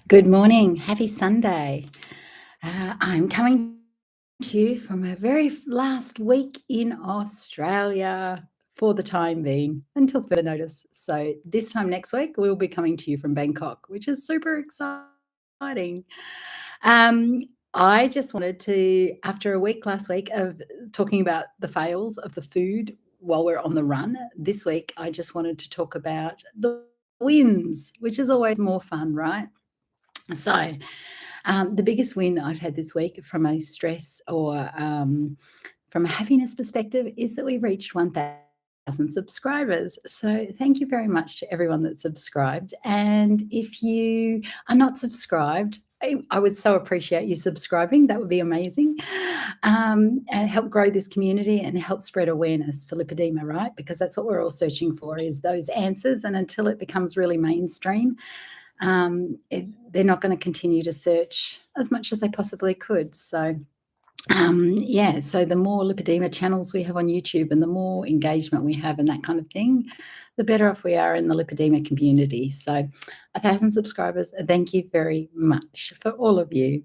Good morning. Happy Sunday. I'm coming to you from a very last week in Australia for the time being until further notice. So, this time next week, we'll be coming to you from Bangkok, which is super exciting. Um, I just wanted to, after a week last week of talking about the fails of the food while we're on the run, this week I just wanted to talk about the wins, which is always more fun, right? So, the biggest win I've had this week from a stress or from a happiness perspective is that we reached 1,000 subscribers. So, thank you very much to everyone that subscribed. And if you are not subscribed, I would so appreciate you subscribing. That would be amazing. And help grow this community and help spread awareness for lipedema, right? Because that's what we're all searching for is those answers. And until it becomes really mainstream, they're not going to continue to search as much as they possibly could. So, yeah, so the more lipedema channels we have on YouTube and the more engagement we have and that kind of thing, the better off we are in the lipedema community. So, 1,000 subscribers, thank you very much for all of you.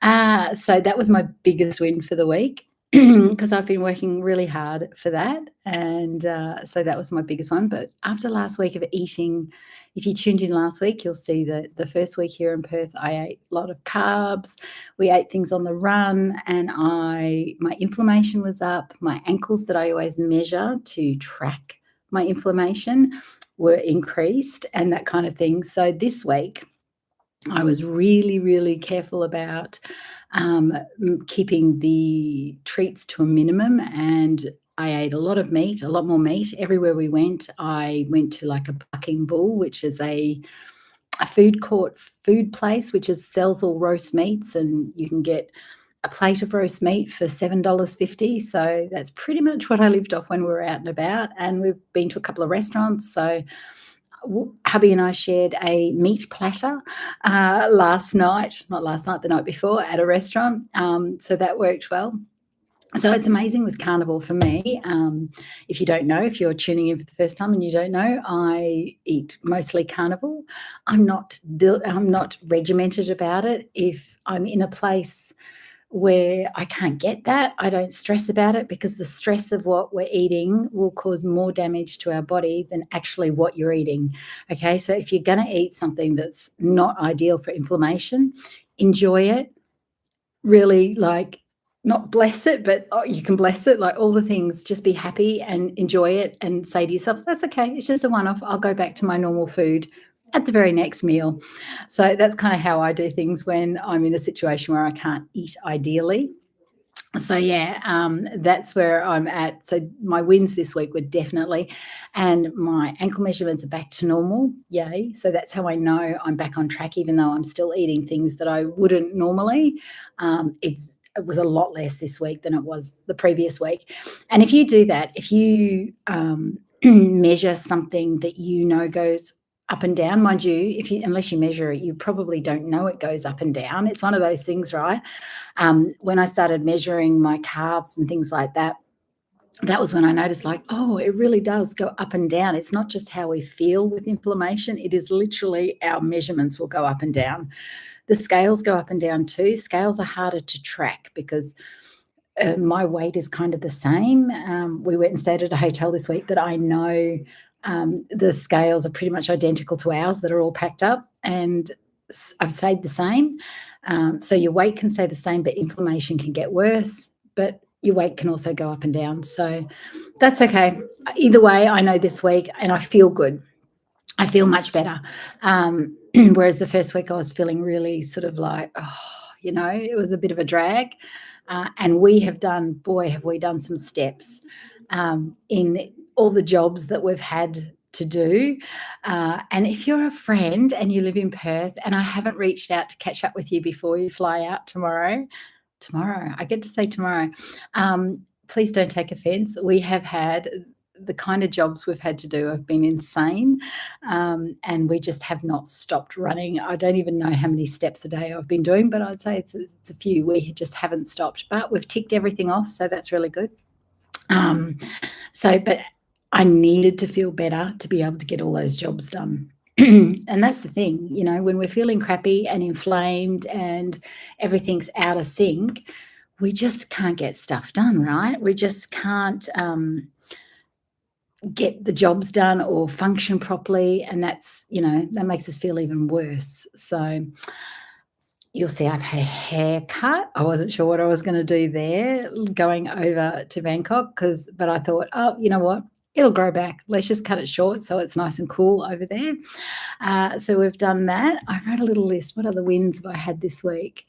So, that was my biggest win for the week. Because I've been working really hard for that. And so that was my biggest one. But after last week of eating, if you tuned in last week, you'll see that the first week here in Perth, I ate a lot of carbs. We ate things on the run, and my inflammation was up. My ankles that I always measure to track my inflammation were increased and that kind of thing. So this week, I was really, really careful about keeping the treats to a minimum, and I ate a lot of meat, a lot more meat. Everywhere we went, I went to like a Bucking Bull, which is a food court food place, which sells all roast meats, and you can get a plate of roast meat for $7.50. So that's pretty much what I lived off when we were out and about. And we've been to a couple of restaurants. So hubby and I shared a meat platter last night, not last night, the night before at a restaurant. So that worked well. So it's amazing with carnivore for me. If you don't know, if you're tuning in for the first time and you don't know, I eat mostly carnivore. I'm not regimented about it. If I'm in a place where I can't get that, I don't stress about it because the stress of what we're eating will cause more damage to our body than actually what you're eating. Okay, so if you're going to eat something that's not ideal for inflammation, enjoy it. Really, like, not bless it, but you can bless it, like all the things. Just be happy and enjoy it and say to yourself, that's okay. It's just a one off. I'll go back to my normal food at the very next meal. So that's kind of how I do things when I'm in a situation where I can't eat ideally. So yeah, that's where I'm at. So my wins this week were definitely, and my ankle measurements are back to normal. Yay! So that's how I know I'm back on track, even though I'm still eating things that I wouldn't normally. It was a lot less this week than it was the previous week. And if you do that, if you measure something that you know goes up and down, mind you, unless you measure it, you probably don't know it goes up and down. It's one of those things, right? When I started measuring my carbs and things like that, that was when I noticed, like, oh, it really does go up and down. It's not just how we feel with inflammation, it is literally our measurements will go up and down. The scales go up and down too. Scales are harder to track because my weight is kind of the same. We went and stayed at a hotel this week that I know the scales are pretty much identical to ours that are all packed up, and I've stayed the same. So your weight can stay the same, but inflammation can get worse, but your weight can also go up and down. So that's okay. Either way, I know this week and I feel good. I feel much better. Whereas the first week I was feeling really sort of like, it was a bit of a drag. And we have done, boy, have we done some steps in all the jobs that we've had to do. And if you're a friend and you live in Perth and I haven't reached out to catch up with you before you fly out tomorrow, I get to say tomorrow, please don't take offense. We have had the kind of jobs we've had to do have been insane, and we just have not stopped running. I don't even know how many steps a day I've been doing, but I'd say it's a few. We just haven't stopped, but we've ticked everything off, so that's really good. But I needed to feel better to be able to get all those jobs done. And that's the thing, when we're feeling crappy and inflamed and everything's out of sync, we just can't get stuff done, right? We just can't get the jobs done or function properly. And that makes us feel even worse. So you'll see I've had a haircut. I wasn't sure what I was gonna do there going over to Bangkok, but I thought, "Oh, you know what? It'll grow back. Let's just cut it short so it's nice and cool over there." So we've done that. I wrote a little list. What other wins have I had this week?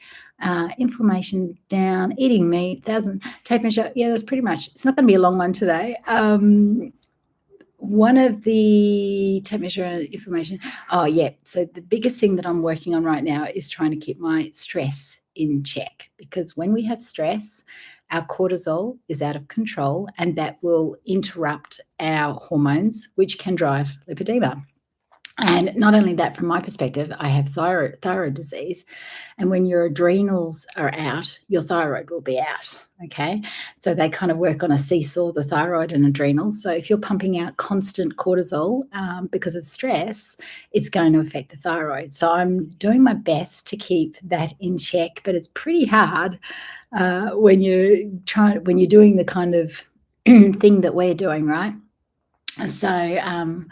Inflammation down, eating meat, 1,000 tape measure. Yeah, that's pretty much. It's not gonna be a long one today. One of the tape measure inflammation. Oh, yeah. So the biggest thing that I'm working on right now is trying to keep my stress in check, because when we have stress, our cortisol is out of control and that will interrupt our hormones, which can drive lipedema. And not only that, from my perspective, I have thyroid disease, and when your adrenals are out, your thyroid will be out. Okay, so they kind of work on a seesaw, the thyroid and adrenals. So if you're pumping out constant cortisol because of stress, it's going to affect the thyroid. So I'm doing my best to keep that in check, but it's pretty hard when you're doing the kind of thing that we're doing, right? So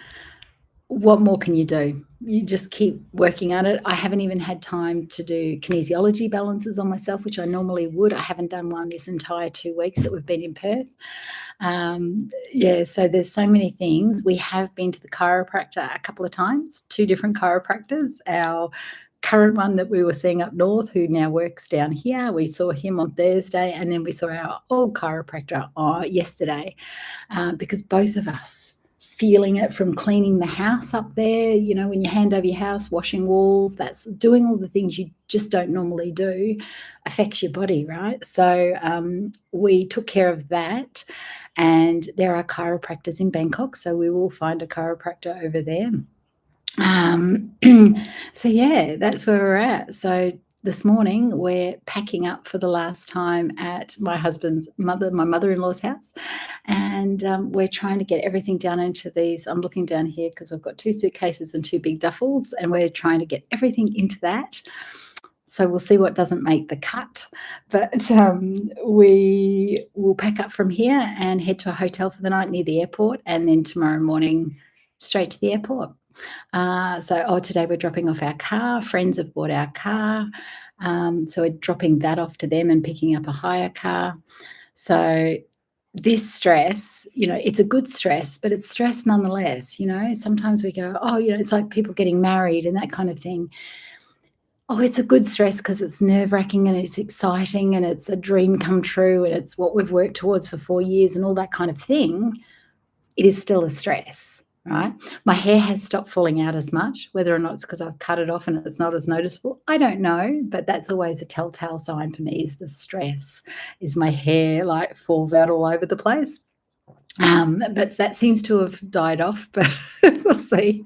what more can you do? You just keep working at it. I haven't even had time to do kinesiology balances on myself, which I normally would. I haven't done one this entire 2 weeks that we've been in Perth. Yeah, so there's so many things. We have been to the chiropractor a couple of times, 2 different chiropractors. Our current one that we were seeing up north, who now works down here, we saw him on Thursday, and then we saw our old chiropractor yesterday, because both of us feeling it from cleaning the house up there, when you hand over your house, washing walls, that's doing all the things you just don't normally do, affects your body, right? So we took care of that, and there are chiropractors in Bangkok, so we will find a chiropractor over there. Um, so yeah, that's where we're at. So this morning we're packing up for the last time at my mother-in-law's house, and we're trying to get everything down into these. I'm looking down here because we've got 2 suitcases and 2 big duffels, and we're trying to get everything into that. So we'll see what doesn't make the cut, but we will pack up from here and head to a hotel for the night near the airport, and then tomorrow morning straight to the airport. Today we're dropping off our car. Friends have bought our car. So we're dropping that off to them and picking up a hire car. So this stress, it's a good stress, but it's stress nonetheless. Sometimes we go, oh, it's like people getting married and that kind of thing. Oh, it's a good stress because it's nerve-wracking and it's exciting and it's a dream come true and it's what we've worked towards for 4 years and all that kind of thing. It is still a stress, right? My hair has stopped falling out as much. Whether or not it's because I've cut it off and it's not as noticeable, I don't know, but that's always a telltale sign for me, is the stress, is my hair falls out all over the place. But that seems to have died off, but we'll see.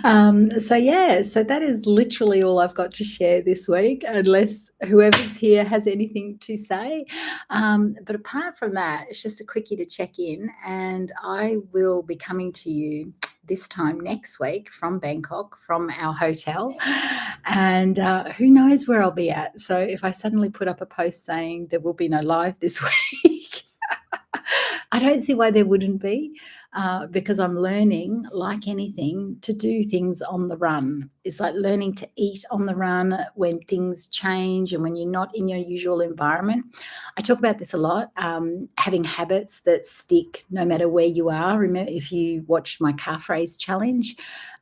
So that is literally all I've got to share this week, unless whoever's here has anything to say. But apart from that, it's just a quickie to check in, and I will be coming to you this time next week from Bangkok, from our hotel, and who knows where I'll be at. So if I suddenly put up a post saying there will be no live this week, I don't see why there wouldn't be, because I'm learning, like anything, to do things on the run. It's like learning to eat on the run when things change and when you're not in your usual environment. I talk about this a lot, having habits that stick no matter where you are. Remember, if you watched my car phrase challenge,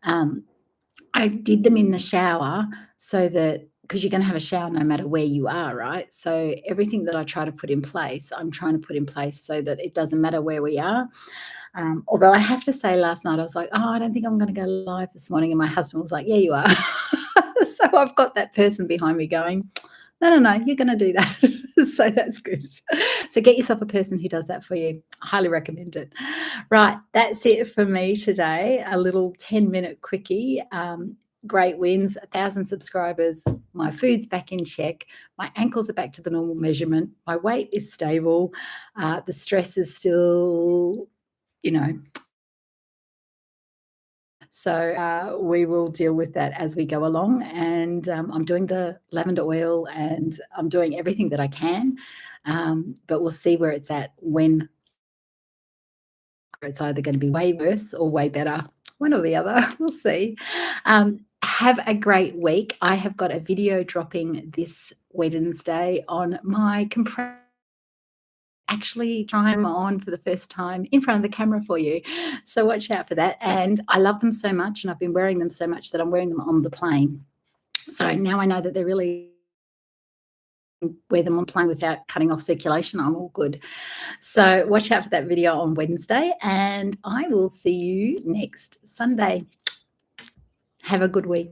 I did them in the shower so that, because you're going to have a shower no matter where you are, right? So everything that I try to put in place, I'm trying to put in place so that it doesn't matter where we are. Although I have to say, last night I was like, oh, I don't think I'm going to go live this morning. And my husband was like, yeah, you are. So I've got that person behind me going, no, you're going to do that. So that's good. So get yourself a person who does that for you. I highly recommend it. Right, that's it for me today. A little 10-minute quickie. Great wins, 1,000 subscribers. My food's back in check. My ankles are back to the normal measurement. My weight is stable. The stress is still, So we will deal with that as we go along. And I'm doing the lavender oil and I'm doing everything that I can. But we'll see where it's at when it's either going to be way worse or way better, one or the other. We'll see. Have a great week. I have got a video dropping this Wednesday on my compressed. Actually try them on for the first time in front of the camera for you. So watch out for that. And I love them so much, and I've been wearing them so much that I'm wearing them on the plane. So now I know that they're really wear them on plane without cutting off circulation. I'm all good. So watch out for that video on Wednesday, and I will see you next Sunday. Have a good week.